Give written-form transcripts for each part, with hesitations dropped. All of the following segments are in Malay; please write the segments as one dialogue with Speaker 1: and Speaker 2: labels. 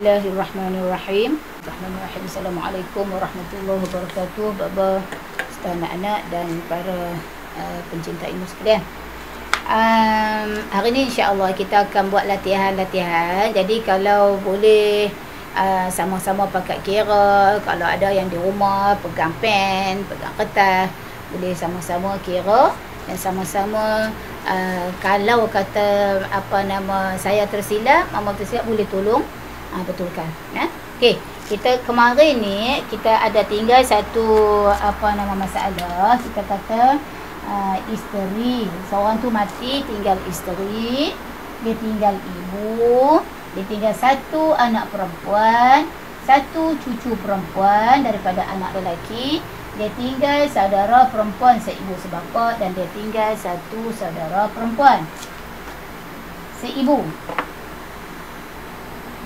Speaker 1: Bismillahirrahmanirrahim. Assalamualaikum warahmatullahi wabarakatuh. Baba, ustaz anak-anak dan para pencinta ilmu sekalian. Hari ni insya-Allah kita akan buat latihan-latihan. Jadi kalau boleh sama-sama pakai kira. Kalau ada yang di rumah pegang pen, pegang kertas, boleh sama-sama kira dan sama-sama kalau kata saya tersilap, mama tersilap, boleh tolong betulkan. Okey, kita kemarin ni kita ada tinggal satu masalah. Kita kata isteri, seorang tu mati, tinggal isteri, dia tinggal ibu, dia tinggal satu anak perempuan, satu cucu perempuan daripada anak lelaki, dia tinggal saudara perempuan seibu sebapa, dan dia tinggal satu saudara perempuan seibu.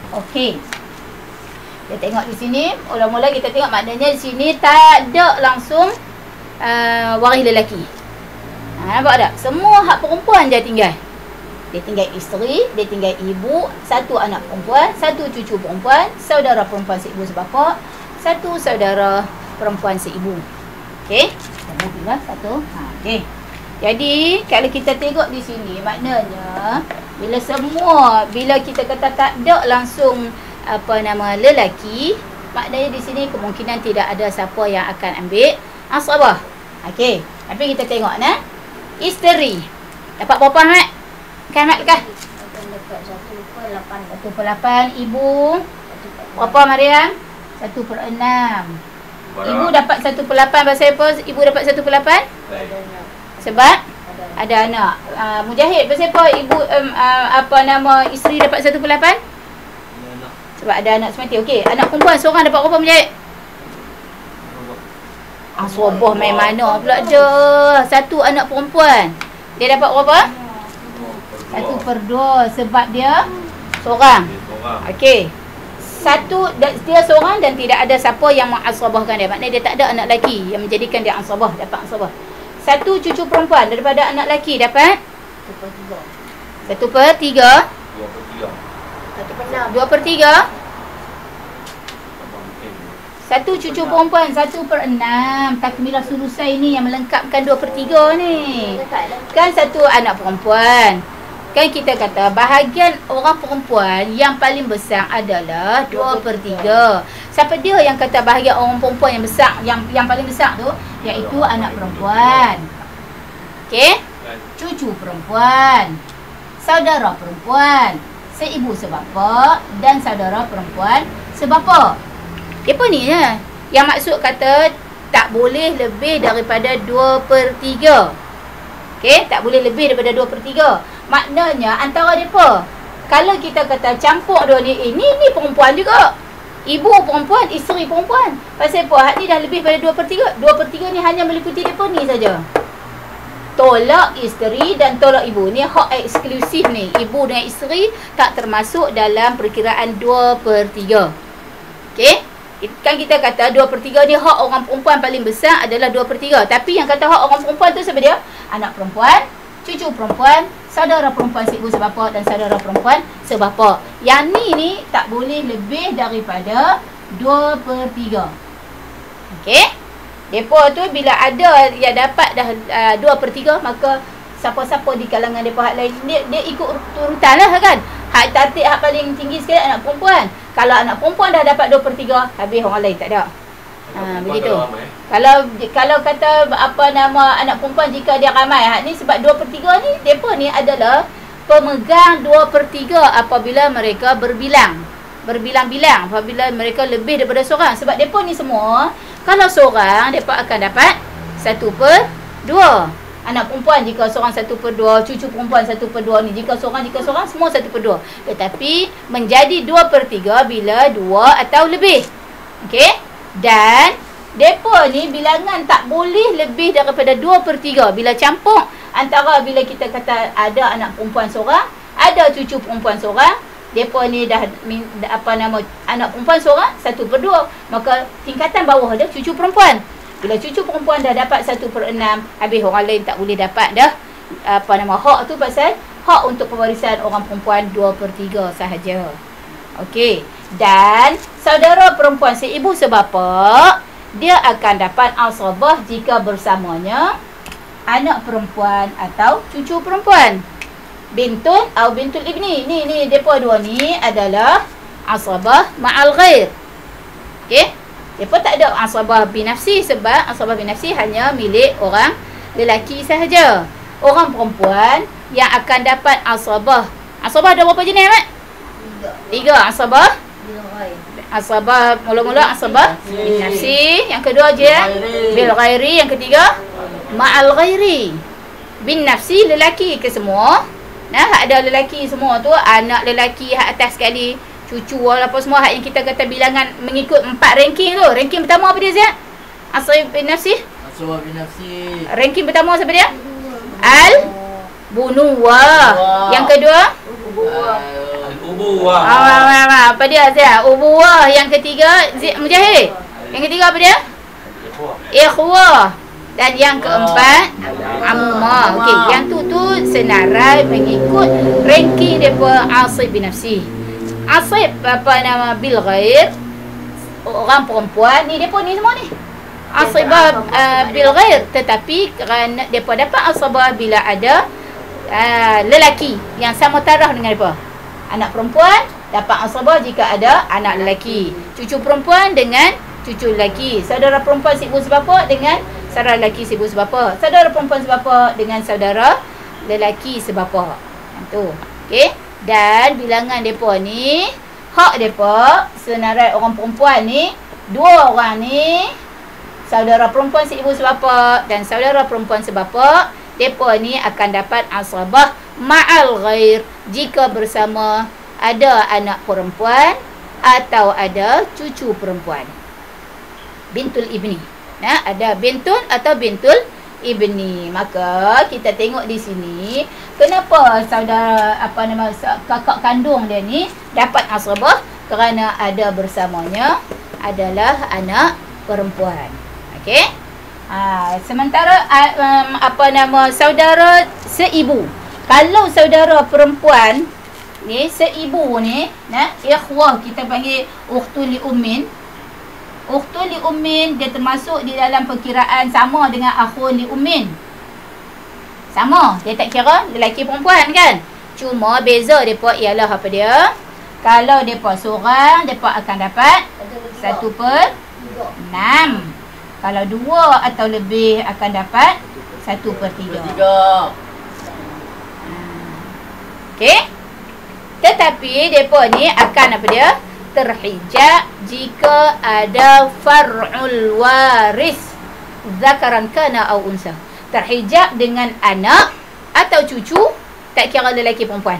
Speaker 1: Okey, kita tengok di sini. Mula-mula kita tengok maknanya di sini tak ada langsung waris lelaki. Nampak tak? Semua hak perempuan dia tinggal. Dia tinggal isteri, dia tinggal ibu, satu anak perempuan, satu cucu perempuan, saudara perempuan seibu sebapa, satu saudara perempuan seibu. Okey, kita buatlah satu. Okey. Jadi kalau kita tengok di sini, maknanya bila kita kata tak ada langsung lelaki, maknanya di sini kemungkinan tidak ada siapa yang akan ambil asbah. Okey, tapi kita tengok isteri dapat berapa Mat? Kan Mat kah? Dapat 1/8. Ibu berapa Mariam? 1/6. Ibu dapat 1/8. Pasal apa ibu dapat 1/8? Sebab ada anak. Mujahid, pasal apa ibu isteri dapat 1/8? Sebab ada anak semati. Okey, anak perempuan seorang dapat berapa Mujahid? Asrabah main mana pula je. Satu anak perempuan, dia dapat berapa? 1/2. Sebab dia seorang. Okey, dia seorang dan tidak ada siapa yang mengasrabahkan dia. Maknanya dia tak ada anak lelaki yang menjadikan dia asrabah, dapat asrabah. Satu cucu perempuan daripada anak lelaki dapat 1/3. 2/3. Satu cucu perempuan 1/6. Takmilah sulusai ni yang melengkapkan 2/3 ni. Kan satu anak perempuan. Kan kita kata bahagian orang perempuan yang paling besar adalah 2/3. Siapa dia yang kata bahagian orang perempuan yang besar, yang paling besar tu, iaitu anak perempuan. Okey? Cucu perempuan, saudara perempuan seibu sebapa, dan saudara perempuan sebapa. Apa ni ya? Yang maksud kata tak boleh lebih daripada 2/3. Okey, tak boleh lebih daripada 2/3. Maknanya antara depa, kalau kita kata campur dua ni, ini perempuan juga. Ibu perempuan, isteri perempuan. Pasal apa? Hak ni dah lebih daripada 2/3. 2/3 ni hanya meliputi depa ni saja. Tolak isteri dan tolak ibu. Ni hak eksklusif ni. Ibu dan isteri tak termasuk dalam perkiraan 2/3. Okey? Kan kita kata 2/3 ni hak orang perempuan paling besar adalah 2/3. Tapi yang kata hak orang perempuan tu siapa dia? Anak perempuan, cucu perempuan, saudara perempuan seibu sebapa, dan saudara perempuan sebapa. Yang ni tak boleh lebih daripada 2/3. Okey? Depa tu bila ada yang dapat dah 2/3, maka siapa-siapa di kalangan depa hak lain, dia ikut urutan lah kan. Hak tertib hak paling tinggi sekali anak perempuan. Kalau anak perempuan dah dapat 2/3, habis orang lain tak ada. Begitu. Kalau kata anak perempuan jika dia ramai, hak ni sebab 2/3 ni depa ni adalah pemegang 2/3 apabila mereka berbilang-bilang, apabila mereka lebih daripada seorang. Sebab depa ni semua, kalau seorang depa akan dapat 1/2. Anak perempuan jika seorang 1/2, cucu perempuan 1/2 ni jika seorang semua 1/2. Tetapi menjadi 2/3 bila 2 atau lebih. Okey? Dan depa ni bilangan tak boleh lebih daripada 2/3 bila campur antara bila kita kata ada anak perempuan seorang, ada cucu perempuan seorang, depa ni dah anak perempuan seorang 1/2, maka tingkatan bawah ada cucu perempuan. Bila cucu perempuan dah dapat 1/6, habis orang lain tak boleh dapat dah hak tu, pasal hak untuk pewarisan orang perempuan 2/3 sahaja. Okey. Dan saudara perempuan seibu sebapa, dia akan dapat asabah jika bersamanya anak perempuan atau cucu perempuan. Bintun atau bintul ibni. Ni depa dua ni adalah asabah ma'al ghair. Okey? Depa tak ada asabah binafsi sebab asabah binafsi hanya milik orang lelaki sahaja. Orang perempuan yang akan dapat asabah. Asabah ada berapa jenis, Mat? Tiga asabah. Asabah mula-mula asabah bin nafsi, yang kedua je bil ghairi, yang ketiga ma'al ghairi. Bin nafsi lelaki ke semua. Nah, ada lelaki semua tu, anak lelaki hak atas sekali, cucu apa semua hak yang kita kata bilangan mengikut 4 ranking tu. Ranking pertama apa dia, Zat? Asabah bin nafsi. Asabah bin nafsi. Ranking pertama siapa dia? Al bunuwah. Yang kedua ubuwah. Apa dia, Zat? Ubuwah. Yang ketiga Mujahid. Yang ketiga apa dia? Ikhwah. Dan yang keempat amumah. Okey, yang tu senarai mengikut ranking depa asib bin nafsi. Asib apa nama bil ghair, orang perempuan ni depa ni semua ni asibah bil ghair, tetapi kerana depa dapat asabah bila ada lelaki yang sama taraf dengan depa. Anak perempuan dapat asabah jika ada anak lelaki. Cucu perempuan dengan cucu lelaki. Saudara perempuan seibu sebapa dengan saudara lelaki seibu sebapa. Saudara perempuan sebapa dengan saudara lelaki sebapa. Tu. Okey. Dan bilangan depa ni, hak depa senarai orang perempuan ni, dua orang ni saudara perempuan seibu sebapa dan saudara perempuan sebapa, depa ni akan dapat asabah ma'al ghair jika bersama ada anak perempuan atau ada cucu perempuan. Bintul ibni. Nah, ada bintun atau bintul ibni. Maka kita tengok di sini kenapa saudara kakak kandung dia ni dapat asabah, kerana ada bersamanya adalah anak perempuan. Okey? Sementara saudara seibu. Kalau saudara perempuan ni seibu ni, nah, ikhwah kita panggil ukhtul li ummin. Ukhtul li ummin dia termasuk di dalam perkiraan sama dengan akhun li ummin. Sama, dia tak kira lelaki perempuan kan. Cuma beza depa ialah apa dia? Kalau depa seorang, depa akan dapat 1/6. Kalau dua atau lebih akan dapat 1/3. Okey. Tetapi depa ni akan apa dia? Terhijab jika ada far'ul waris, zakaran kana au unsa. Terhijab dengan anak atau cucu, tak kira lelaki perempuan.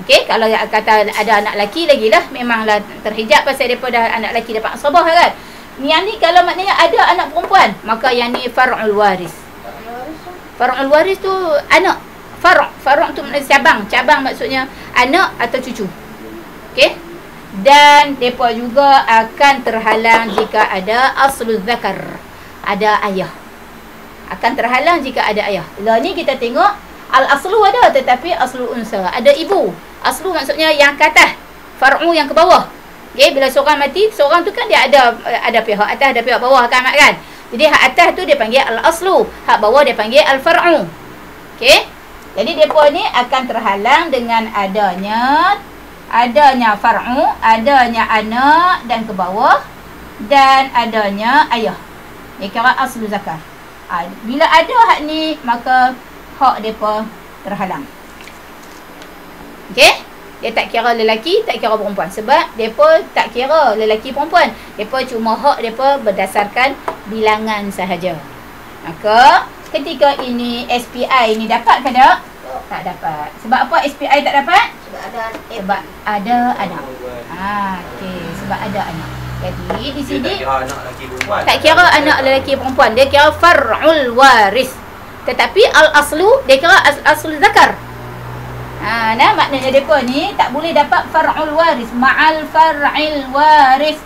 Speaker 1: Okey, kalau kata ada anak lelaki lagi lah, memanglah terhijab pasal depa dah anak lelaki dapat asabah kan. Yang ni kalau maknanya ada anak perempuan, maka yang ni far'ul waris. Far'ul waris tu anak. Far'u tu maknanya cabang. Cabang maksudnya anak atau cucu. Okey? Dan depa juga akan terhalang jika ada aslul zakar. Ada ayah. Akan terhalang jika ada ayah. Lah ni kita tengok al-aslu ada, tetapi aslu unsa ada ibu. Aslu maksudnya yang ke atas. Far'u yang ke bawah. Okey, bila seorang mati, seorang tu kan dia ada pihak atas, ada pihak bawah kan, Mat kan? Jadi hak atas tu dia panggil al-aslu, hak bawah dia panggil al-far'u. Okey? Jadi depa ni akan terhalang dengan adanya far'u, adanya anak dan ke bawah, dan adanya ayah. Dia kira aslu zakar. Bila ada hak ni, maka hak depa terhalang. Okey? Dia tak kira lelaki, tak kira perempuan. Sebab depa tak kira lelaki perempuan. Depa cuma hak depa berdasarkan bilangan sahaja. Maka ketika ini SPI ni dapat ke tak? Tak dapat. Sebab apa SPI tak dapat? Sebab ada anak. Okey, sebab ada anak. Jadi di sini tak kira anak lelaki perempuan. Dia kira far'ul waris. Tetapi al-aslu dia kira asl zakar. Nah, maknanya depa ni tak boleh dapat far'ul waris ma'al far'il waris.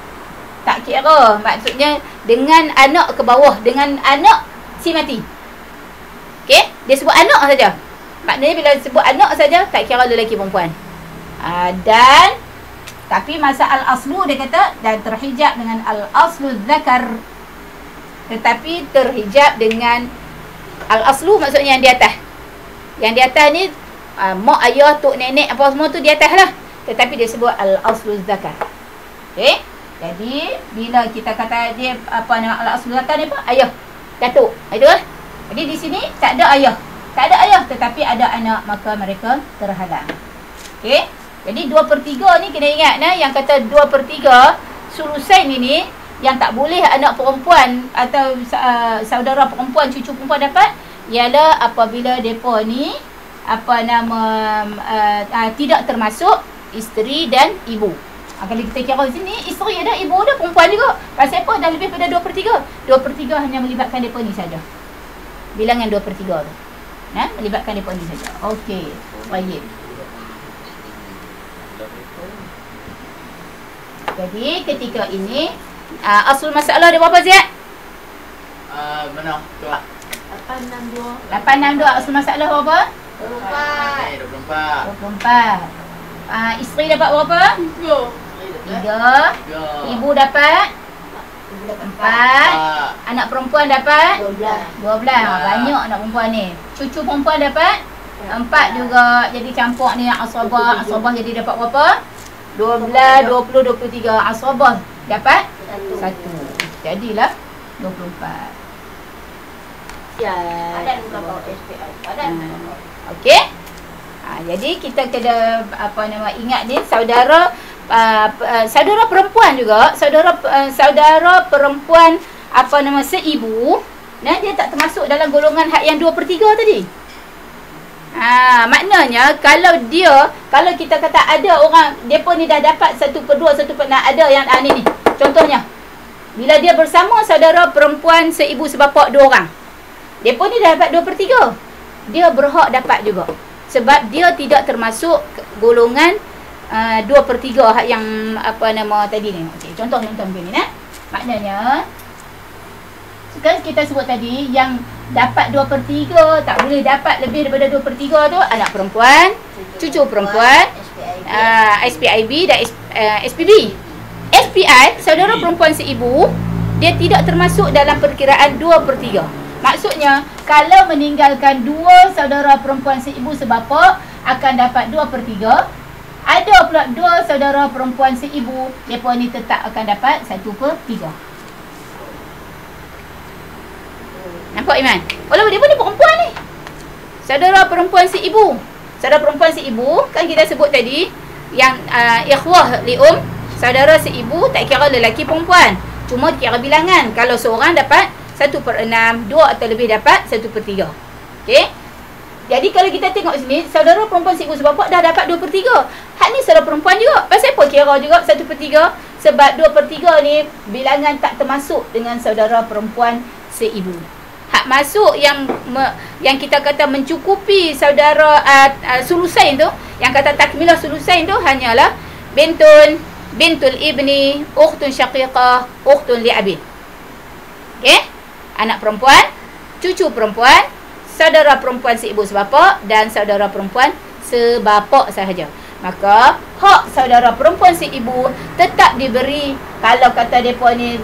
Speaker 1: Tak kira, maksudnya dengan anak ke bawah, dengan anak si mati. Okey, dia sebut anak saja. Maknanya bila sebut anak saja, tak kira lelaki perempuan. Dan Tapi masa al-aslu dia kata dan terhijab dengan al-aslu zakar. Tetapi terhijab dengan al-aslu maksudnya yang di atas. Yang di atas ni mak, ayah, tok, nenek apa semua tu di atas lah. Tetapi dia sebut al-aslu zakar. Okey. Jadi bila kita kata dia apa nama al-aslu zakar ni apa? Ayah, datuk. Itu lah. Jadi di sini tak ada ayah. Tak ada ayah tetapi ada anak, maka mereka terhalang. Okey. Jadi 2/3 ni kena ingat yang kata 2/3 sulusain ini yang tak boleh anak perempuan atau saudara perempuan, cucu perempuan dapat ialah apabila depa ni tidak termasuk isteri dan ibu. Kalau kita kira di sini isteri ada, ibu ada, perempuan juga. Pasal apa? Dah lebih pada 2/3. 2/3 hanya melibatkan depa ni saja. Bilangan 2/3 tu. Melibatkan depa ni saja. Okey. Baik. Jadi ketika ini asal masalah dia berapa, Ziyad?
Speaker 2: Mana? Tu lah
Speaker 1: 862. 862 asal masalah berapa? 24. Isteri dapat berapa? 3. Ibu dapat 4. Anak perempuan dapat 12. Banyak anak perempuan ni. Cucu perempuan dapat 4 juga. Jadi campur ni asabah jadi dapat berapa? 12, 20, 23. Asabah dapat 1. Jadilah 24.
Speaker 3: Ada bukan kau SPI. Ada.
Speaker 1: Okey. Jadi kita kena ingat ni saudara perempuan juga, saudara perempuan seibu, dia tak termasuk dalam golongan hak yang 2/3 tadi. Maknanya kalau kita kata ada orang depa ni dah dapat 1/2, 1/6, ada yang ni contohnya bila dia bersama saudara perempuan seibu sebapak 2 orang, depa ni dah dapat 2/3, dia berhak dapat juga sebab dia tidak termasuk golongan 2/3 hak yang tadi ni. Okey, contoh begini maknanya sekarang kita sebut tadi yang dapat 2/3 tak boleh dapat lebih daripada 2/3 tu anak perempuan, cucu perempuan, SPIB dan SPB. SPI, saudara perempuan seibu, dia tidak termasuk dalam perkiraan 2/3. Maksudnya kalau meninggalkan 2 saudara perempuan seibu sebapa akan dapat 2/3. Ada pula 2 saudara perempuan seibu, mereka ni tetap akan dapat 1/3. Nampak Iman? Walaupun dia pun ni perempuan ni. Saudara perempuan seibu. Saudara perempuan seibu kan kita sebut tadi yang ikhwah lium, saudara seibu tak kira lelaki perempuan. Cuma kira bilangan. Kalau seorang dapat 1/6, 2 atau lebih dapat 1/3. Okey? Jadi kalau kita tengok sini, saudara perempuan seibu sebapak dah dapat 2/3. Hak ni saudara perempuan juga. Pasal apa kira juga 1/3? Sebab 2/3 ni bilangan tak termasuk dengan saudara perempuan seibu. Hak masuk yang kita kata mencukupi saudara sulusain tu, yang kata takmilah sulusain tu hanyalah bintul ibni, ukhtun syaqiqah, ukhtun li'abin. Okey? Anak perempuan, cucu perempuan, saudara perempuan seibu sebapak dan saudara perempuan sebapak sahaja. Maka hak saudara perempuan seibu tetap diberi, kalau kata depa ni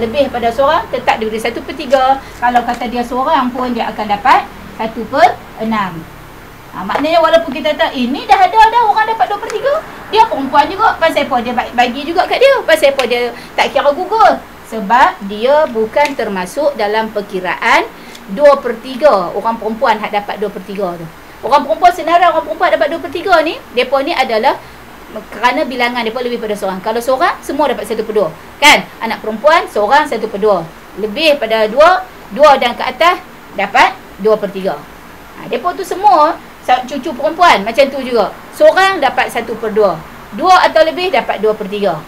Speaker 1: lebih pada seorang, tetap diberi 1/3. Kalau kata dia seorang pun dia akan dapat 1/6. Maknanya walaupun kita tahu ini dah ada orang dapat 2/3, dia perempuan juga. Pasal apa dia bagi juga kat dia? Pasal apa dia tak kira gugur? Sebab dia bukan termasuk dalam perkiraan 2/3 orang perempuan hak dapat 2/3 tu. Orang perempuan senarai orang perempuan dapat 2/3 ni, depa ni adalah kerana bilangan depa lebih pada seorang. Kalau seorang semua dapat 1/2. Kan? Anak perempuan seorang 1/2. Lebih pada 2 dan ke atas dapat 2/3. Depa tu semua cucu perempuan macam tu juga. Seorang dapat 1/2. 2 atau lebih dapat 2/3.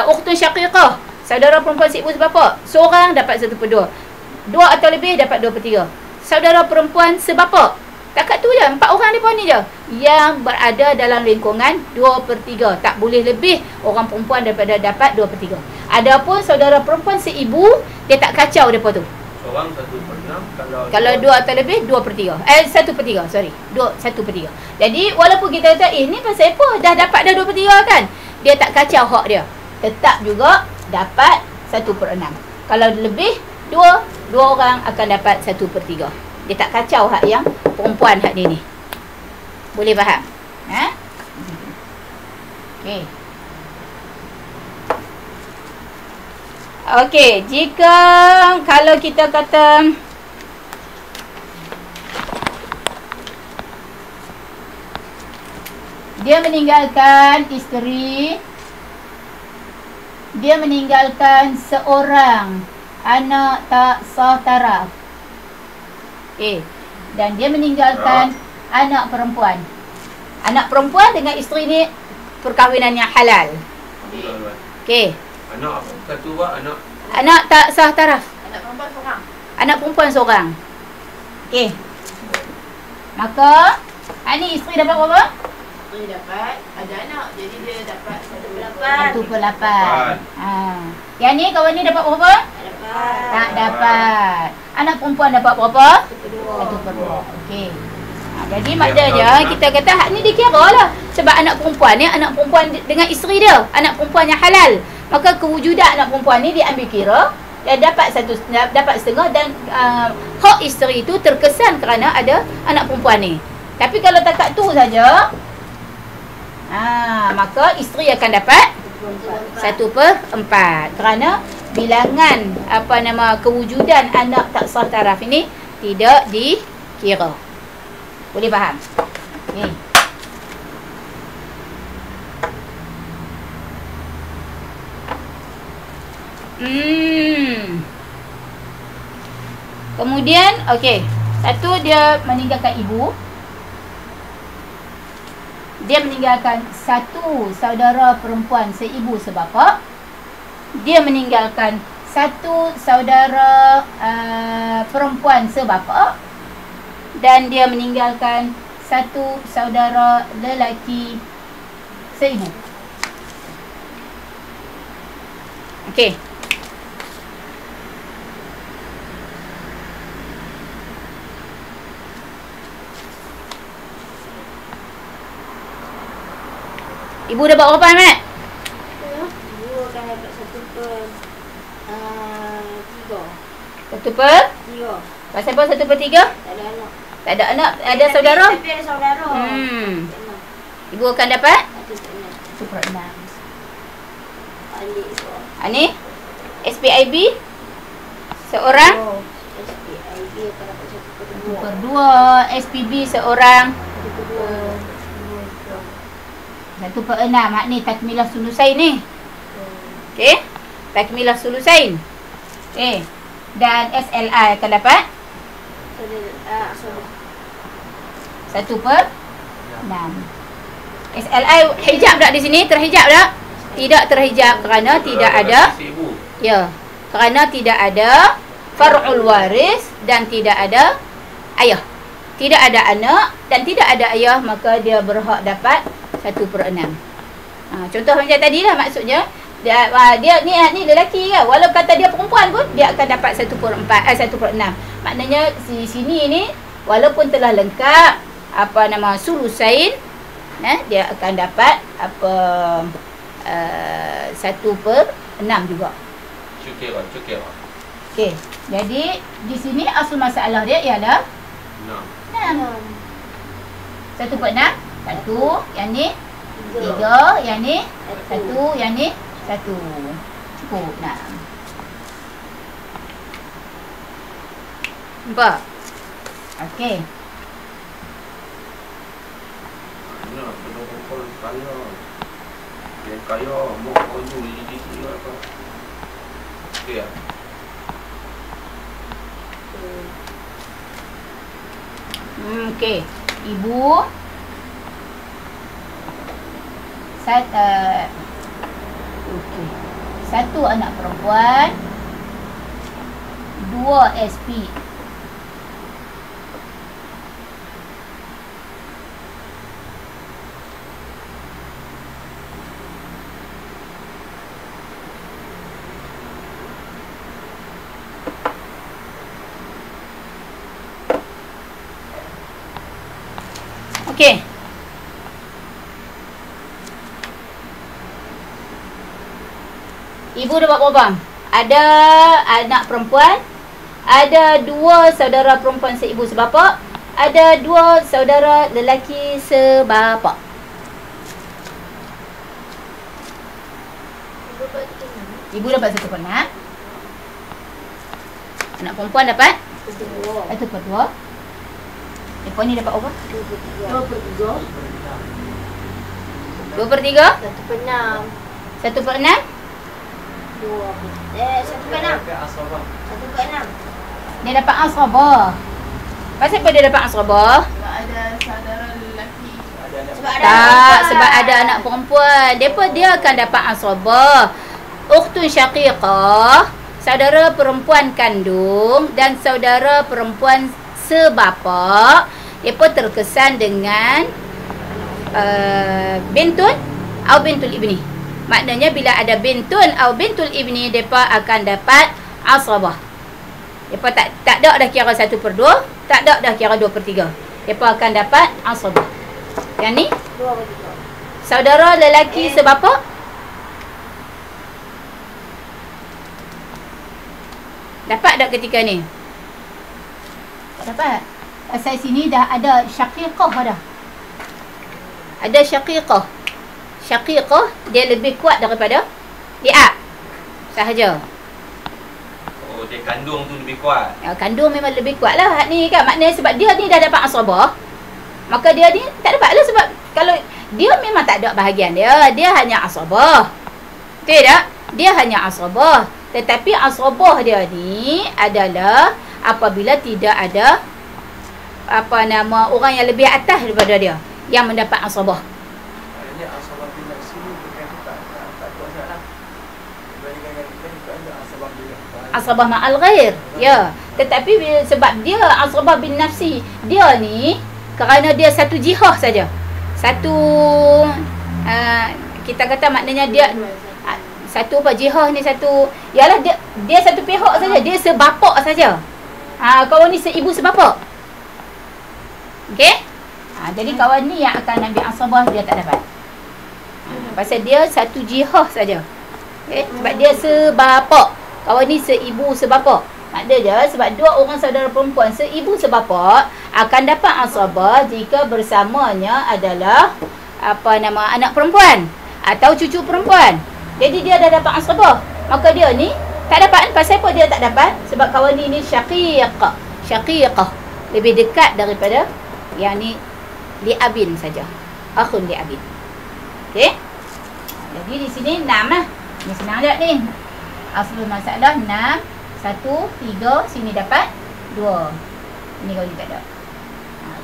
Speaker 1: Ukhtun syaqiqah, saudara perempuan seibu sebapa, seorang dapat 1/2. 2 atau lebih dapat 2/3. Saudara perempuan sebapa, takat tu je, 4 orang mereka ni je yang berada dalam lingkungan 2/3. Tak boleh lebih orang perempuan daripada dapat 2/3. Adapun saudara perempuan seibu, dia tak kacau mereka tu.
Speaker 4: Seorang 1/6.
Speaker 1: Kalau 2 atau lebih 2/3. 1/3, sorry. 1/3. Jadi walaupun kita kata ni pasal apa? Dah dapat dah 2/3 kan? Dia tak kacau hak dia. Tetap juga dapat 1/6. Kalau lebih 2 orang akan dapat 1/3. Dia tak kacau hak yang perempuan hak dia ni. Boleh faham? Ha? Okey. Okey, jika kalau kita kata dia meninggalkan isteri, dia meninggalkan seorang anak tak sah taraf. Dan dia meninggalkan anak perempuan. Anak perempuan dengan isteri ni perkahwinan yang halal. Okey.
Speaker 4: Anak apa? Satu buat
Speaker 1: Anak tak sah taraf.
Speaker 3: Anak perempuan seorang.
Speaker 1: Anak perempuan seorang. Okey. Maka ni isteri dapat berapa?
Speaker 3: Dia dapat ada anak. Jadi dia dapat 1/8.
Speaker 1: 1/8. Yang ni kawan ni dapat berapa? Tak dapat. Anak perempuan dapat berapa? 1/2. Okey. Jadi maknanya kita kata hak ni dikira lah. Sebab anak perempuan ni anak perempuan dengan isteri dia. Anak perempuan yang halal. Maka kewujudan anak perempuan ni diambil kira. Dia dapat setengah dan hak isteri tu terkesan kerana ada anak perempuan ni. Tapi kalau takat tu saja, maka isteri akan dapat 1/4 kerana bilangan kewujudan anak tak sah taraf ini tidak dikira. Boleh faham? Okey. Kemudian okey, satu dia meninggalkan ibu. Dia meninggalkan satu saudara perempuan seibu sebapa. Dia meninggalkan satu saudara perempuan sebapa. Dan dia meninggalkan satu saudara lelaki seibu. Okey. Ibu dapat berapa, Ahmad?
Speaker 3: Ibu akan dapat 1/3.
Speaker 1: 1/3. Pasal apa 1/3?
Speaker 3: Tak ada anak.
Speaker 1: Tak ada anak, ada saudara?
Speaker 3: Tapi ada saudara.
Speaker 1: Ibu akan dapat
Speaker 3: 1/6.
Speaker 1: 1/6.
Speaker 3: Alik tu.
Speaker 1: Ni SPIB seorang
Speaker 3: SPIB akan dapat 1/2.
Speaker 1: 1/2. SPB seorang 1/6. Hak ni takmilah sulusain ni. Okey. Takmilah sulusain. Okey. Dan SLI akan dapat 1/6. SLI hijab tak di sini? Terhijab tak? Tidak terhijab kerana tidak ada. Ya. Kerana tidak ada far'ul waris dan tidak ada ayah. Tidak ada anak dan tidak ada ayah, maka dia berhak dapat 1/6. Contoh macam tadi lah maksudnya. Dia ni lelaki kan. Walau kata dia perempuan pun dia akan dapat 1/6. Maknanya di sini ni walaupun telah lengkap sulusain, dia akan dapat 1/6 juga.
Speaker 4: Cukira.
Speaker 1: Okey. Jadi di sini asal masalah dia ialah 6. 1/6. 1, yang ni 3, yang ni 1, yang ni 1. Cukup 6. Nampak? Okey.
Speaker 4: Anak perempuan kaya. Dia kaya, mau konju jadi dia apa. Okey ah.
Speaker 1: Okey. Ibu satu anak perempuan, 2 SP. Okey. Ibu dapat berapa? Ada anak perempuan, ada 2 saudara perempuan seibu sebapa, ada 2 saudara lelaki sebapa. Ibu dapat 1/6. Anak perempuan dapat 1/2. Mereka ni dapat apa? 2/3.
Speaker 3: 1/6.
Speaker 1: 1/6.
Speaker 3: 1/6. 1/6.
Speaker 1: Dia dapat asrabah. Pasal apa dia dapat asrabah?
Speaker 2: Sebab ada saudara lelaki.
Speaker 1: Sebab ada anak perempuan. Dia akan dapat asrabah. Ukhtun syaqiqah, saudara perempuan kandung dan saudara perempuan sebapa. Depa terkesan dengan bintun atau bintul ibni. Maknanya bila ada bintun atau bintul ibni, depa akan dapat asrabah. Depa tak ada dah kira 1/2, tak ada dah kira 2/3. Depa akan dapat asrabah. Yang ni
Speaker 3: 2/3.
Speaker 1: saudara lelaki sebapa? Dapat tak ketika ni? Tak dapat. Pasal sini dah ada syaqiqah dah. Ada syaqiqah. Syaqiqah dia lebih kuat daripada li'ab sahaja.
Speaker 4: Oh, dia kandung tu lebih kuat.
Speaker 1: Ya, kandung memang lebih kuat lah ni kan. Maknanya sebab dia ni dah dapat asrabah, maka dia ni tak dapat lah. Sebab kalau dia memang tak ada bahagian dia, dia hanya asrabah. Betul tak? Dia hanya asrabah. Tetapi asrabah dia ni adalah apabila tidak ada orang yang lebih atas daripada dia yang mendapat asrabah.
Speaker 2: Maknanya asabah bin nafsi ni bukan tak kuat sangat lah. Dibandingkan yang kita ada asabah bin nafsi.
Speaker 1: Asrabah ma'al ghair. Ya. Tetapi sebab dia asrabah bin nafsi, dia ni kerana dia satu jihah saja. Satu kita kata maknanya dia satu apa jihah ni satu, ialah dia satu pihak saja, dia sebapa saja. Kawan ni seibu sebapa. Okey? Jadi kawan ni yang akan ambil asrabah, dia tak dapat. Pasal dia satu jihah saja. Okey? Sebab dia sebapa. Kawan ni seibu sebapa. Maknanya sebab 2 orang saudara perempuan seibu sebapa akan dapat asrabah jika bersamanya adalah anak perempuan atau cucu perempuan. Jadi dia dah dapat asrabah. Maka dia ni tak dapat. Pasal apa dia tak dapat? Sebab kawan ni syaqiqah. Syaqiqah lebih dekat daripada yang ni li'abin saja. Akhun li'abin. Okey? Jadi di sini 6 lah. Ni senang lihat ni. Aslul masalah 6, 1, 3, sini dapat 2. Ini kalau ni tak ada.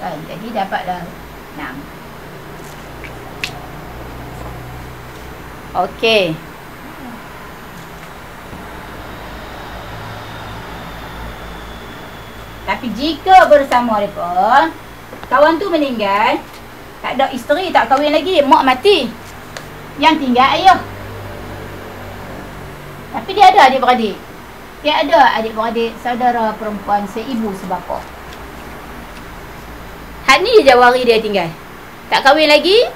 Speaker 1: Kan? Jadi dapatlah 6. Okey. Tapi jika bersama mereka, kawan tu meninggal, tak ada isteri, tak kahwin lagi, mak mati, yang tinggal ayah. Tapi dia ada adik-beradik. Dia ada adik-beradik, saudara perempuan seibu sebapa. Hak ni jawari dia tinggal. Tak kahwin lagi,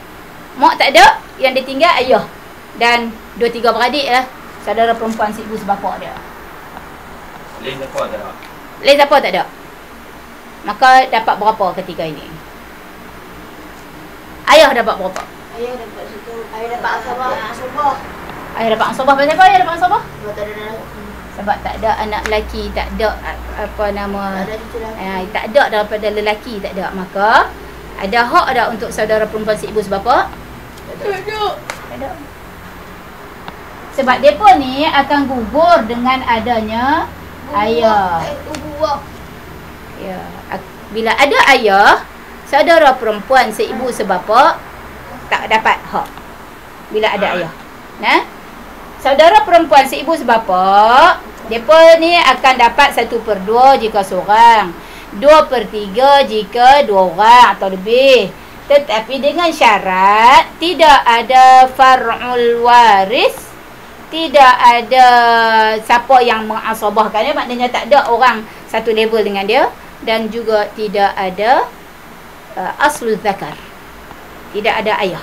Speaker 1: mak tak ada, yang dia tinggal ayah. Dan 2-3 beradik lah, saudara perempuan seibu sebapa dia.
Speaker 4: Lain siapa tak ada?
Speaker 1: Lain siapa tak ada. Maka dapat berapa ketika ini? Ayah dapat berapa?
Speaker 3: Ayah dapat situ. Ayah dapat asrabah.
Speaker 1: Ayah dapat asrabah. Pasal apa ayah dapat asrabah?
Speaker 3: Sebab tak ada anak lelaki.
Speaker 1: Sebab tak ada anak lelaki, tak ada tak ada daripada lelaki, tak ada. Maka ada hak ada untuk saudara perempuan seibu sebapa? Tak ada. Sebab depa ni akan gugur dengan adanya ayah. Ya, bila ada ayah, saudara perempuan seibu sebapa tak dapat hak. Bila ada ayah. Nah, saudara perempuan seibu sebapa, depa ni akan dapat 1/2 jika seorang, 2/3 jika 2 orang atau lebih. Tetapi dengan syarat tidak ada far'ul waris, tidak ada siapa yang mengasabahkannya, maknanya tak ada orang satu level dengan dia, dan juga tidak ada aslul zakar. Tidak ada ayah.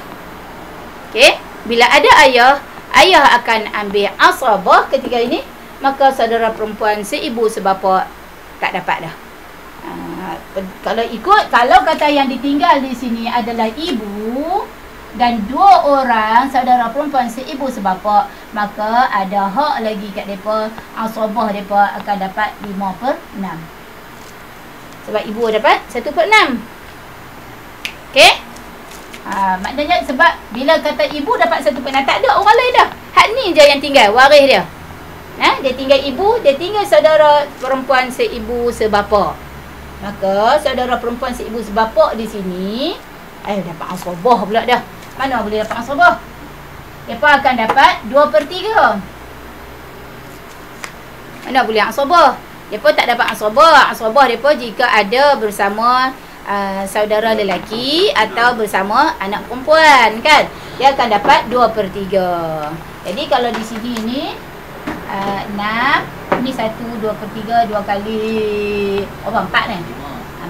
Speaker 1: Okey, bila ada ayah, ayah akan ambil asabah ketika ini, maka saudara perempuan seibu sebapa tak dapat dah. Kalau kata yang ditinggal di sini adalah ibu dan 2 orang saudara perempuan seibu sebapa, maka ada hak lagi kat depa, asabah depa akan dapat 5/6. Sebab ibu dapat 1/6. Okey? Maknanya sebab bila kata ibu dapat 1/6, tak ada orang lain dah. Hak ni je yang tinggal, waris dia. Dia tinggal ibu, dia tinggal saudara perempuan seibu sebapa. Maka saudara perempuan seibu sebapa di sini dapat asabah pula dah. Mana boleh dapat asabah? Depa akan dapat 2/3. Mana boleh asabah? Depa tak dapat asabah. Asabah depa jika ada bersama saudara lelaki atau bersama anak perempuan, kan? Dia akan dapat 2/3. Jadi kalau di sini ni 6, ni 1, 2/3, 2 kali 4 ni.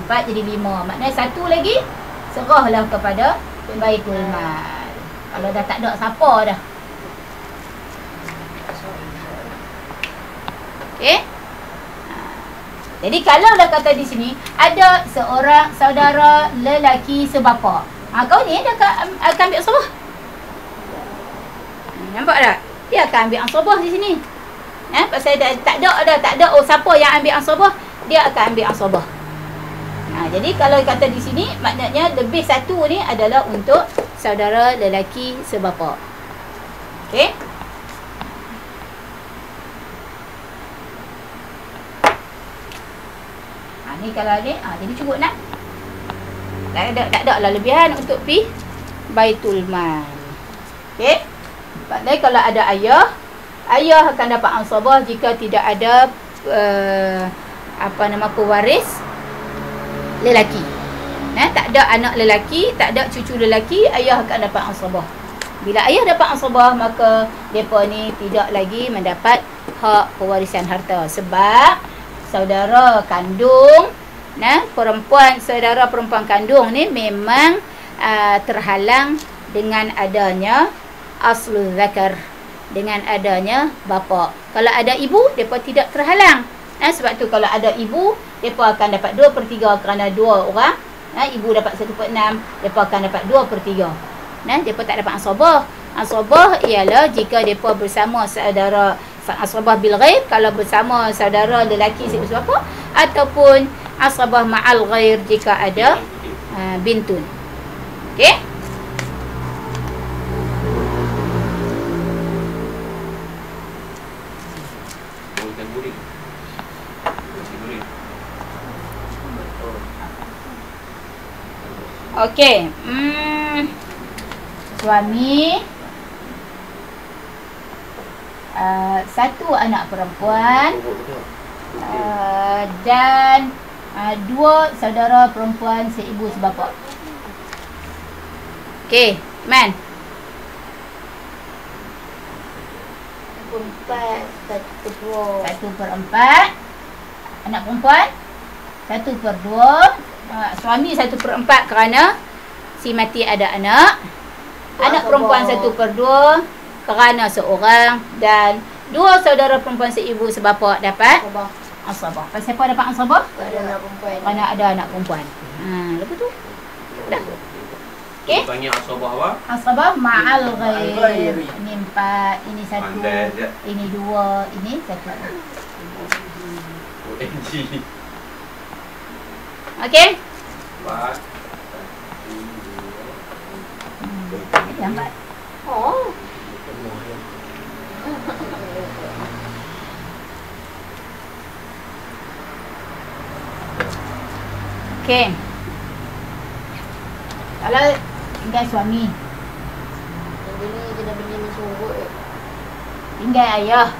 Speaker 1: 4 jadi 5. Maknanya 1 lagi serahlah kepada Baitul Mal. Kalau dah tak ada siapa dah. Okey? Jadi kalau dah kata di sini ada seorang saudara lelaki sebapa. Kau ni dia akan ambil asabah. Nampak tak? Dia akan ambil asabah di sini. Pasal tak ada siapa yang ambil asabah, dia akan ambil asabah. Jadi kalau kata di sini maknanya lebih 1 ni adalah untuk saudara lelaki sebapa. Okey? Ni kalau ni jadi cukup nak. Tak ada lah lebihan untuk pi Baitul Mal. Okey? Maknanya kalau ada ayah akan dapat asabah jika tidak ada pewaris lelaki. Tak ada anak lelaki, tak ada cucu lelaki, ayah akan dapat asabah. Bila ayah dapat asabah, maka depa ni tidak lagi mendapat hak pewarisan harta sebab saudara kandung, saudara perempuan kandung ni memang terhalang dengan adanya aslul zakar, dengan adanya bapa. Kalau ada ibu, depa tidak terhalang. Sebab tu kalau ada ibu, depa akan dapat 2/3 kerana 2 orang. Ibu dapat 1/6, depa akan dapat 2/3. Depa tak dapat asabah. Asabah ialah jika depa bersama saudara, asabah bil ghaib kalau bersama saudara lelaki sebapa, ataupun asabah ma'al ghair jika ada bintun. Okey? Okey. Suami 1 anak perempuan dan 2 saudara perempuan seibu sebapa. Okey, Man. 1/4 anak perempuan, 1/2 suami 1/4 kerana si mati ada anak. Anak perempuan 1/2 kerana seorang, dan 2 saudara perempuan seibu sebapa dapat asabah. Pasal siapa dapat asabah? Kerana ada anak perempuan. Lepas tu dah. Okey?
Speaker 4: Panggil asabah apa?
Speaker 1: Asabah ma'al ghair. Ini 4, ini 1, ini 2, ini 1. Okey?
Speaker 4: 4.
Speaker 1: Lambat. Okey. Kalau tinggal suami, tinggal ayah,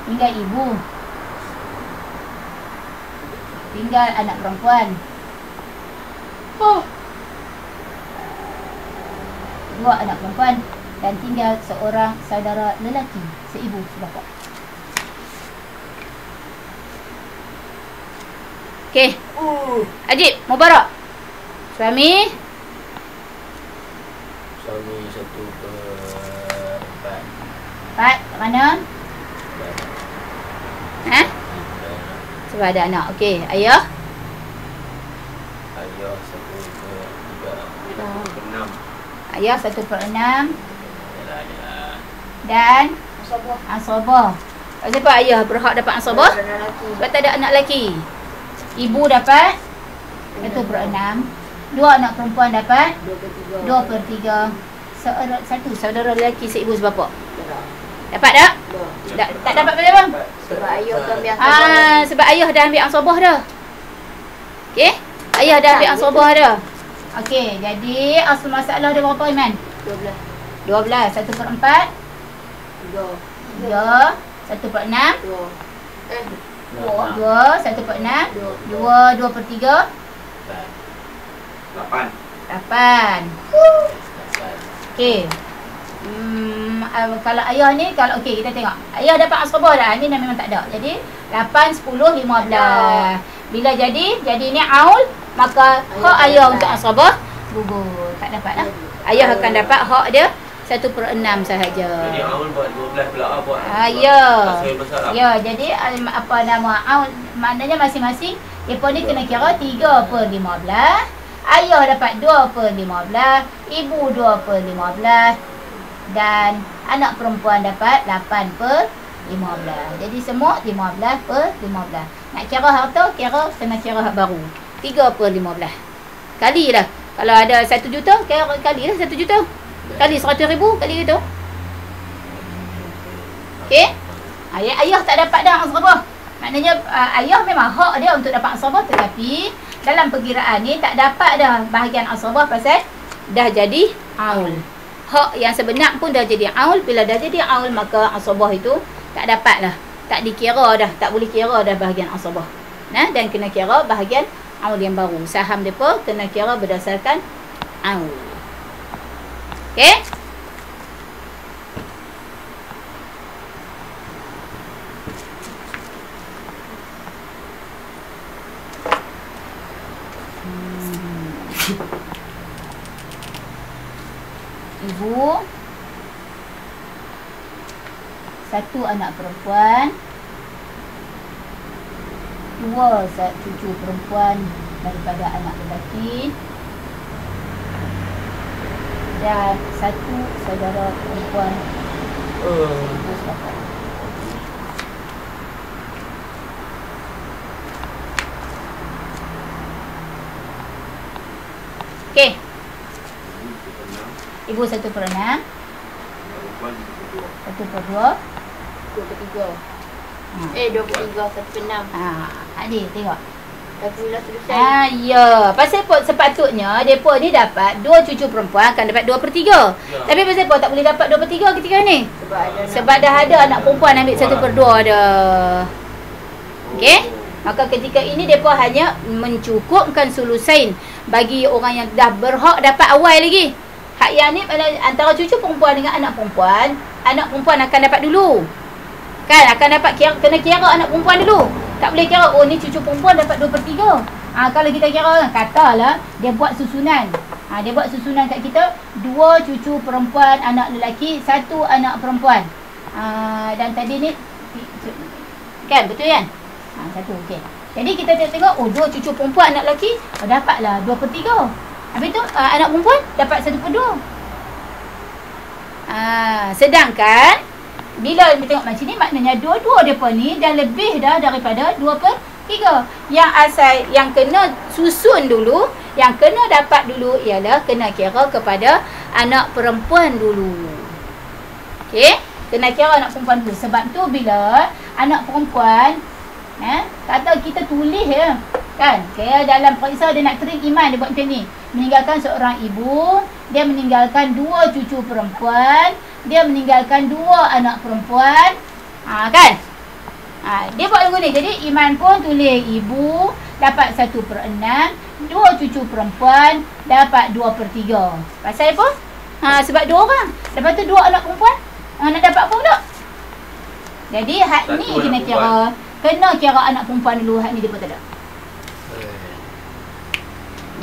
Speaker 1: tinggal ibu, tinggal anak perempuan, 2 anak perempuan, dan tinggal seorang saudara lelaki seibu sebapa. Okey. Ajib, Mubarak. Suami.
Speaker 2: Suami 1/4.
Speaker 1: 4. Kat mana? Ha? Sebab ada anak. Okey. Ayah.
Speaker 2: Ayah 1/3.
Speaker 4: 6.
Speaker 1: Ayah 1/6.
Speaker 2: Yalah.
Speaker 1: Dan asabah. Sebab ayah berhak dapat asabah? Sebab tak ada anak lelaki. Ibu dapat 1/6. 2 anak perempuan dapat 2/3. Satu saudara lelaki seibu sebapa. Dapat tak? Tak dapat boleh bang?
Speaker 3: Sebab ayah tu ambil
Speaker 1: Sebab ayah dah ambil asabah dah. Okey? Ayah dah ambil asabah dah. Okey, jadi asal masalah dia berapa, Iman? 12. 1/4. 3. 1/6. 2. 1/6. 2/3.
Speaker 4: 8.
Speaker 1: 8. Okey. Kalau ayah ni, kalau okey kita tengok. Ayah dapat asabah dah. Ni dah memang tak ada. Jadi 8, 10, 15. Bila jadi ni aul, maka hak ayah untuk asabah gugur. Tak dapat lah. Ayah akan dapat hak dia 1/6 sahaja.
Speaker 4: Jadi awal buat 12 pula buat.
Speaker 1: Ya.
Speaker 4: Pasal besar lah.
Speaker 1: Ya, jadi apa nama aul, maknanya masing-masing depa ni kena kira 3/15. Ayah dapat 2/15, ibu 2/15 dan anak perempuan dapat 8/15. Jadi semua 15/15. Nak kira harta, kena kira hak baru. 3/15. Kalilah. Kalau ada 1 juta, kalilah 1 juta. Kali 100,000 kali gitu. Okey? Ayah tak dapat dah asabah. Maknanya ayah memang hak dia untuk dapat asabah, tetapi dalam perkiraan ni tak dapat dah bahagian asabah pasal dah jadi aul. Hak yang sebenar pun dah jadi aul. Bila dah jadi aul, maka asabah itu tak dapat dah. Tak dikira dah. Tak boleh kira dah bahagian asabah. Dan kena kira bahagian aul yang baru. Saham mereka kena kira berdasarkan aul. Okey? Ibu 1 anak perempuan, 2 cucu perempuan daripada anak lelaki dan 1 saudara perempuan. Okey. Ibu 1/6. 1/2.
Speaker 3: 2/3. 23, 1/6.
Speaker 1: Adik tengok.
Speaker 3: Tapi bila selesai.
Speaker 1: Ya. Pasal apa sepatutnya depa ni dapat 2 cucu perempuan akan dapat 2/3. Tapi pasal apa tak boleh dapat 2/3 ketika ni? Sebab dah ada anak perempuan ambil 1/2 dah. Okey? Maka ketika ini depa hanya mencukupkan sulusain bagi orang yang dah berhak dapat awal lagi. Hak yang ni antara cucu perempuan dengan anak perempuan akan dapat dulu. Kan akan dapat kena kira anak perempuan dulu. Tak boleh kira ni cucu perempuan dapat 2/3. Kalau kita kira katalah dia buat susunan. Dia buat susunan kat kita 2 cucu perempuan anak lelaki, 1 anak perempuan. Dan tadi ni kan betul kan? 1 okey. Jadi kita tengok 2 cucu perempuan anak lelaki dapatlah 2/3. Habis tu anak perempuan dapat 1/2. Sedangkan bila kita tengok macam ni, maknanya dua-dua mereka ni dah lebih dah daripada 2/3. Yang asal, yang kena susun dulu, yang kena dapat dulu ialah kena kira kepada anak perempuan dulu. Okey? Kena kira anak perempuan dulu. Sebab tu bila anak perempuan, kata kita tulis ya, kan? Kaya dalam periksa dia nak terim iman, dia buat macam ni. Meninggalkan seorang ibu, dia meninggalkan 2 cucu perempuan, dia meninggalkan 2 anak perempuan. Kan? Dia buat lagu ni. Jadi iman pun tulis ibu dapat 1/6, 2 cucu perempuan dapat 2/3. Pasal apa? Sebab 2 orang. Lepas tu 2 anak perempuan nak dapat apa pula? Jadi hak ni kena kira. Kena kira anak perempuan dulu. Hak ni dia pun tak ada.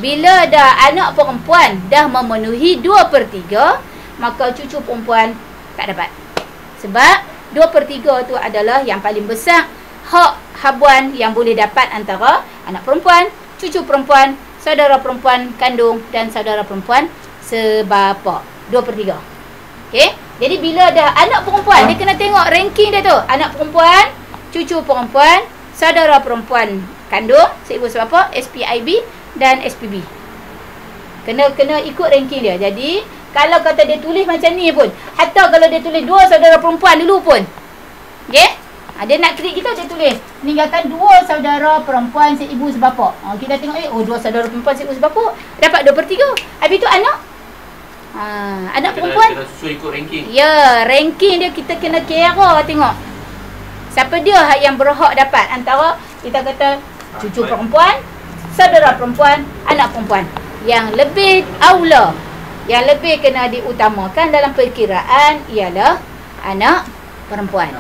Speaker 1: bila dah anak perempuan dah memenuhi 2/3, maka cucu perempuan tak dapat. Sebab 2/3 tu adalah yang paling besar hak habuan yang boleh dapat antara anak perempuan, cucu perempuan, saudara perempuan kandung dan saudara perempuan sebapa. 2/3. Okey? Jadi bila dah anak perempuan, dia kena tengok ranking dia tu. Anak perempuan, cucu perempuan, saudara perempuan kandung, seibu sebapa, SPIB dan SPB. Kena ikut ranking dia. Jadi kalau kata dia tulis macam ni pun, hatta kalau dia tulis 2 saudara perempuan dulu pun, okey? Dia nak klik kita, dia tulis meninggalkan 2 saudara perempuan seibu sebapa. Kita tengok 2 saudara perempuan seibu sebapa, dapat 2/3. Habis tu anak anak perempuan
Speaker 4: kena susun ikut ranking.
Speaker 1: ya, ranking dia kita kena kira tengok siapa dia yang berhak dapat antara kita kata cucu perempuan, saudara perempuan, anak perempuan. Yang lebih aula, yang lebih kena diutamakan dalam perkiraan ialah anak perempuan.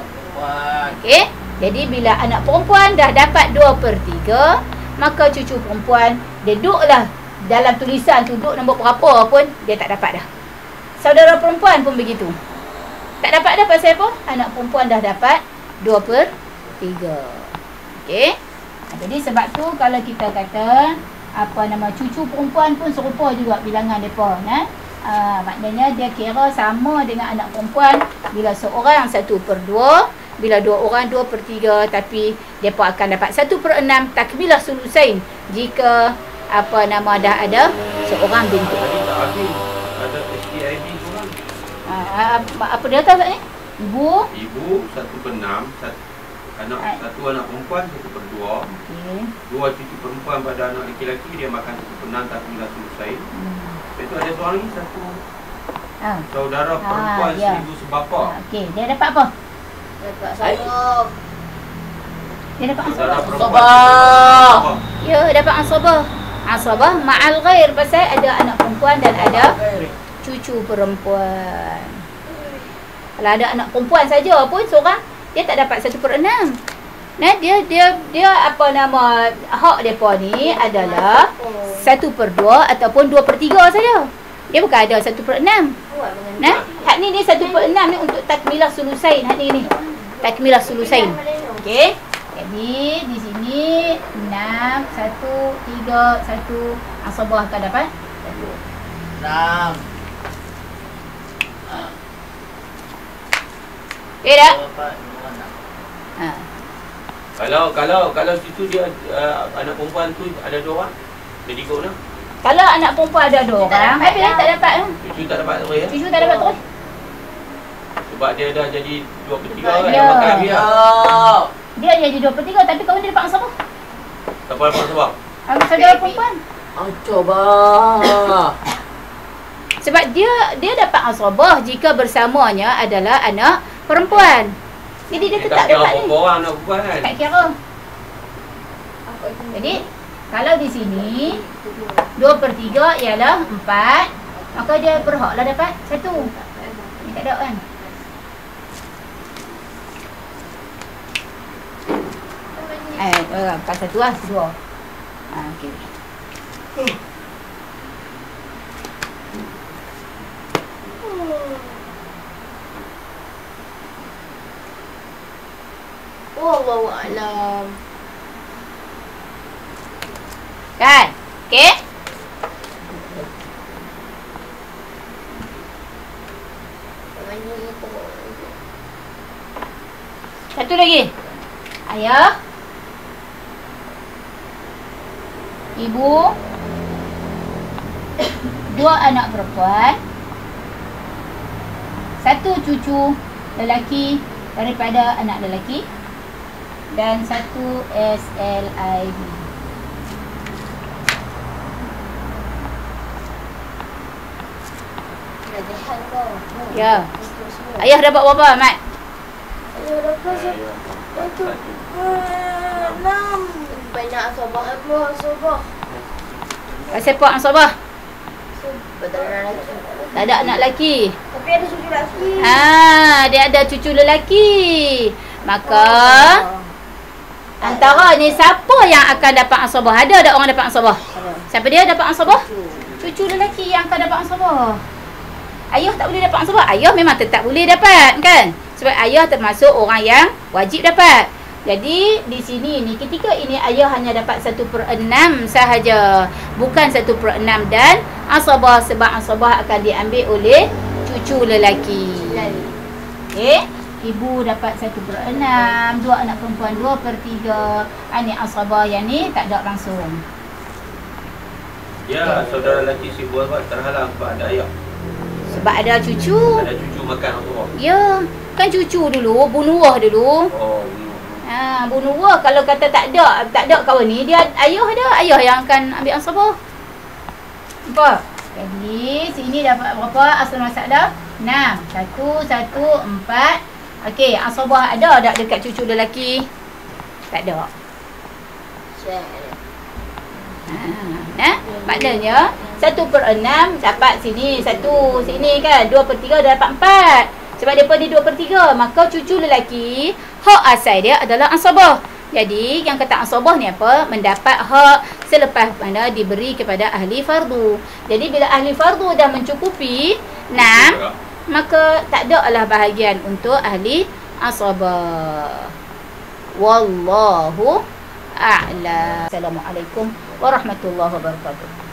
Speaker 1: Okey, jadi bila anak perempuan dah dapat 2/3, maka cucu perempuan dia duduklah dalam tulisan tu, duduk nombor berapa pun dia tak dapat dah. Saudara perempuan pun begitu. Tak dapat dah pasal apa? Anak perempuan dah dapat 2/3. Okey. Jadi sebab tu kalau kita kata cucu perempuan pun serupa juga bilangan depa, maknanya dia kira sama dengan anak perempuan. Bila seorang 1/2, bila 2 orang 2/3, tapi depa akan dapat 1/6 takmilah sulusain jika dah ada seorang binti.
Speaker 4: Ada SPIB seorang.
Speaker 1: Apa dia tahu tak ni? Ibu
Speaker 4: 1/6, satu anak perempuan 1/2.
Speaker 1: Okey.
Speaker 4: 2 cucu perempuan pada anak lelaki, dia makan 1/6 takmilah sulusain. Lepas tu ada seorang lagi, satu saudara perempuan seibu sebapa.
Speaker 1: Okey, dia dapat apa?
Speaker 3: Dapat sabah.
Speaker 1: Dia dapat
Speaker 4: Saudara
Speaker 1: asabah.
Speaker 4: perempuan.
Speaker 1: Ya, dapat asabah. Asabah ma'al ghair, pasal ada anak perempuan dan ada cucu perempuan. Kalau ada anak perempuan saja pun seorang, dia tak dapat 1/6. Dia hak depa ni adalah 1/2 ataupun 2/3 saja. Dia bukan ada 1/6. Hak ni dia 1/6 ni untuk takmilah sulusain. Hak ni takmilah sulusain. Okey. Jadi di sini 6 1 3 1 asabah akan dapat
Speaker 2: 6.
Speaker 1: okey tak?
Speaker 4: Kalau situ dia anak perempuan tu ada 2 orang, jadi ikut mana?
Speaker 1: Kalau anak perempuan ada 2 orang, habis dia tak dapat tu.
Speaker 4: Cucu tak dapat terus ya?
Speaker 1: Cucu tak dapat terus.
Speaker 4: Sebab dia dah jadi 2/3 kan,
Speaker 1: Ya.
Speaker 4: dia makan dia.
Speaker 1: Dia jadi 2/3 tapi kawan dia dapat asabah.
Speaker 4: Tak apa sebab.
Speaker 1: Saudara perempuan.
Speaker 2: Coba.
Speaker 1: Sebab dia dapat asabah jika bersamanya adalah anak perempuan. Jadi dia tetap dapat ni.
Speaker 4: Orang anak perempuan kan.
Speaker 1: Tak kira. Jadi kalau di sini 2/3 ialah 4, maka dia berhaklah dapat 1. Ni tak ada kan? Pas 1 lah, 2. Okey.
Speaker 3: Wallahu a'lam.
Speaker 1: Kan? Okey? Satu lagi. Ayah, ibu, 2 anak perempuan, 1 cucu lelaki daripada anak lelaki dan 1 SLIB. Ya. Ayah dapat berapa, Mat?
Speaker 3: Ayah dapat 6. Banyak asabah apa asabah.
Speaker 1: Pasal apa asabah?
Speaker 3: Betul.
Speaker 1: Tak ada anak lelaki.
Speaker 3: Tapi ada cucu lelaki.
Speaker 1: Dia ada cucu lelaki. Maka Antara ni siapa yang akan dapat asabah? Ada tak orang dapat asabah? Siapa dia dapat asabah? Cucu lelaki yang akan dapat asabah. Ayah tak boleh dapat asabah. Ayah memang tetap boleh dapat kan? Sebab ayah termasuk orang yang wajib dapat. Jadi di sini ni ketika ini ayah hanya dapat 1/6 sahaja, bukan 1/6 dan asabah, sebab asabah akan diambil oleh cucu lelaki. Okey, ibu dapat 1/6, dua anak perempuan 2/3. Ini asabah, yang ni tak ada langsung.
Speaker 4: Ya, saudara lelaki si buah terhalang sebab ada ayah.
Speaker 1: Sebab ada cucu.
Speaker 4: Ada cucu makan asabah.
Speaker 1: Ya, kan cucu dulu, bunuh dulu.
Speaker 4: Oh,
Speaker 1: Bunuh kalau kata tak ada kawan ni, dia ayah ada, ayah yang akan ambil asabah. Nampak? Jadi sini dapat berapa asal masalah? 6. 1, 1, 4. Okey, asabah ada tak dekat cucu lelaki? Tak ada. Maknanya 1/6 dapat sini 1, sini kan 2/3 dah dapat 4. Sebab dia pada 2/3, maka cucu lelaki hak asal dia adalah asabah. Jadi yang kata asabah ni apa? Mendapat hak selepas mana diberi kepada ahli fardu. Jadi bila ahli fardu dah mencukupi 6, maka tak ada lah bahagian untuk ahli asabah. Wallahu a'lam. Assalamualaikum warahmatullahi wabarakatuh.